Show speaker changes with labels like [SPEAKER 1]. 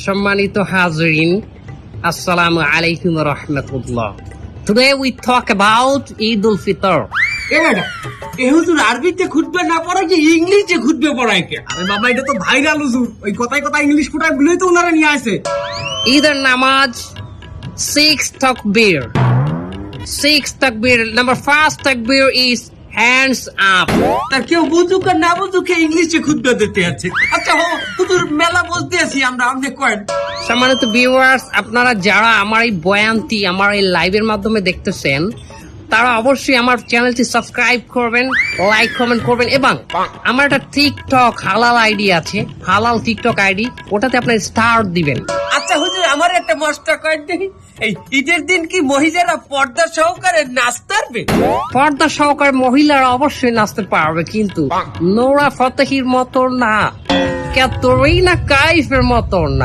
[SPEAKER 1] সম্মানিত হাজরিন, আসসালামু আলাইকুম ওয়া রাহমাতুল্লাহ। Today we talk about Eid al-Fitr.
[SPEAKER 2] এ হুজুর আরবিতে খুতবা না পড়ায় কি ইংলিশে খুতবা পড়ায় কে? আরে বাবা এটা তো ভাইরাল হুজুর, ওই কথায় কথায় ইংলিশ ফুটায় গুলোই তো ওনারা নিয়ে আসে।
[SPEAKER 1] Either নামাজ 6 takbir. 6 takbir. Number first takbir is hands up.
[SPEAKER 2] তার কেউ বুঝুক আর না বুঝুক ইংলিশে খুতবা দিতে আছে। আচ্ছা হুজুর মেলা বলতে আছি আমরা, আপনি কয়েন।
[SPEAKER 1] সম্মানিত ভিউয়ার্স, আপনারা যারা আমার এই বয়ানটি আমার এই লাইভের মাধ্যমে দেখতেছেন, তারা অবশ্যই আমার চ্যানেলটি সাবস্ক্রাইব করবেন, লাইক কমেন্ট করবেন, এবং আমার একটা টিকটক হালাল আইডি আছে, হালাল টিকটক আইডি, ওটাতে আপনার স্টার দিবেন।
[SPEAKER 2] আচ্ছা হুজুর আমার একটা মস্তা কয়েন দেখি, এই ঈদের দিন কি মহিলারা পর্দা সহকারে নাচতে পারবে?
[SPEAKER 1] পর্দা সহকারে মহিলারা অবশ্যই নাচতে পারবে, কিন্তু নোরা ফতেহির মতো না, ক্যাটরিনা কাইফের মতো না।